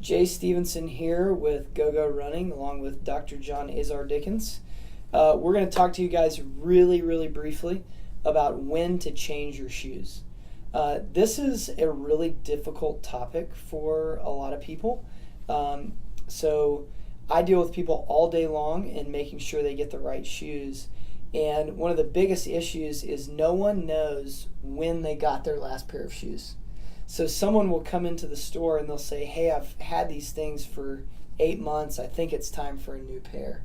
Jay Stevenson here with Go Running, along with Dr. John Azar-Dickens. We're going to talk to you guys really briefly about when to change your shoes. This is a really difficult topic for a lot of people. So I deal with people all day long in making sure they get the right shoes. And one of the biggest issues is no one knows when they got their last pair of shoes. So someone will come into the store and they'll say, hey, I've had these things for 8 months. I think it's time for a new pair.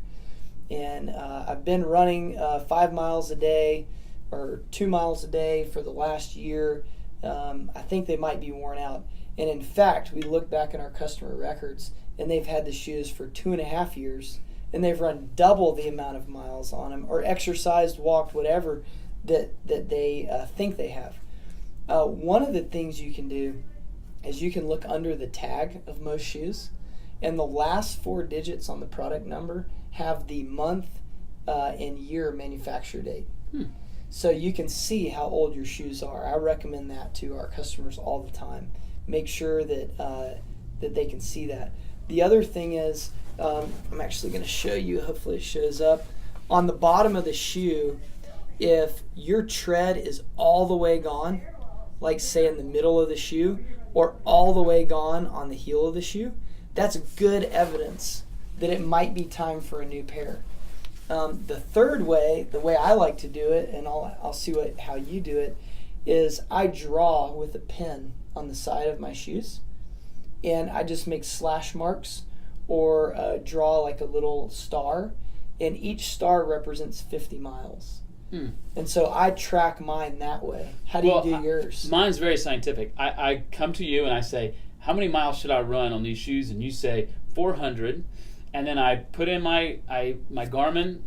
And I've been running 5 miles a day or 2 miles a day for the last year. I think they might be worn out. And in fact, we look back in our customer records and they've had the shoes for 2.5 years. And they've run double the amount of miles on them, or exercised, walked, whatever that they think they have. One of the things you can do is you can look under the tag of most shoes, and the last 4 digits on the product number have the month and year manufacture date. So you can see how old your shoes are. I recommend that to our customers all the time. Make sure that they can see that. The other thing is, I'm actually going to show you, hopefully it shows up. On the bottom of the shoe, if your tread is all the way gone, like say in the middle of the shoe, or all the way gone on the heel of the shoe, that's good evidence that it might be time for a new pair. The third way, the way I like to do it, and I'll see how you do it, is I draw with a pen on the side of my shoes, and I just make slash marks or draw like a little star, and each star represents 50 miles. And so I track mine that way. How do you do yours? Mine's very scientific. I come to you and I say, how many miles should I run on these shoes? And you say 400. And then I put in my Garmin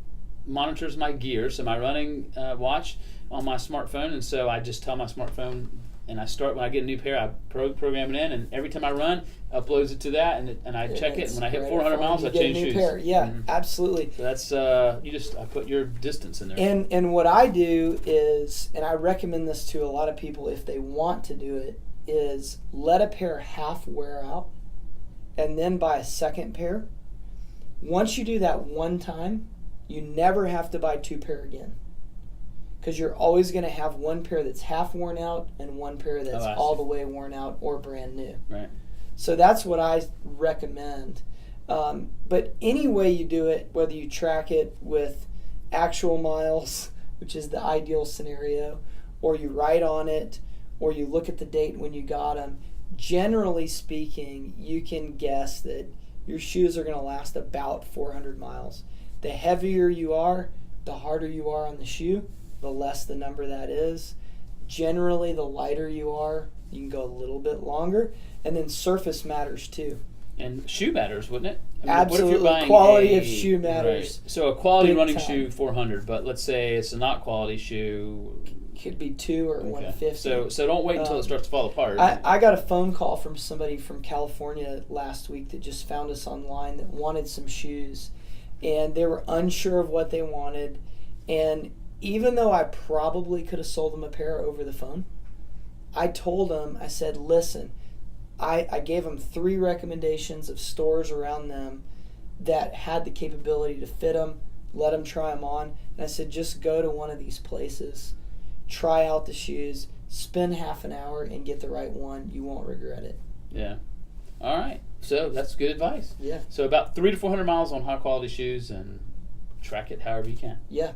monitors my gear, so my running watch on my smartphone. And so I just tell my smartphone, and I start when I get a new pair, I program it in, and every time I run, uploads it to that, and I check it. And when I hit 400 miles, I change shoes. Pair. Yeah, absolutely. So that's I put your distance in there. And what I do is, and I recommend this to a lot of people if they want to do it, is let a pair half wear out, and then buy a second pair. Once you do that one time, you never have to buy 2 pair again. Because you're always going to have one pair that's half worn out and one pair that's all the way worn out or brand new. Right. So that's what I recommend. But any way you do it, whether you track it with actual miles, which is the ideal scenario, or you write on it, or you look at the date when you got them, generally speaking, you can guess that your shoes are going to last about 400 miles. The heavier you are, the harder you are on the shoe, the less the number that is. Generally, the lighter you are, you can go a little bit longer. And then surface matters too. And shoe matters, wouldn't it? I mean, absolutely. What if you're buying quality of shoe matters. Right. So a quality running time. shoe, 400, but let's say it's a not quality shoe. Could be 2 or 150. So don't wait until it starts to fall apart. I got a phone call from somebody from California last week that just found us online that wanted some shoes. And they were unsure of what they wanted. And even though I probably could have sold them a pair over the phone, I told them, I said, listen, I gave them 3 recommendations of stores around them that had the capability to fit them, let them try them on. And I said, just go to one of these places, try out the shoes, spend half an hour and get the right one. You won't regret it. Yeah. All right. So that's good advice. Yeah. So about 300 to 400 miles on high quality shoes, and track it however you can. Yeah.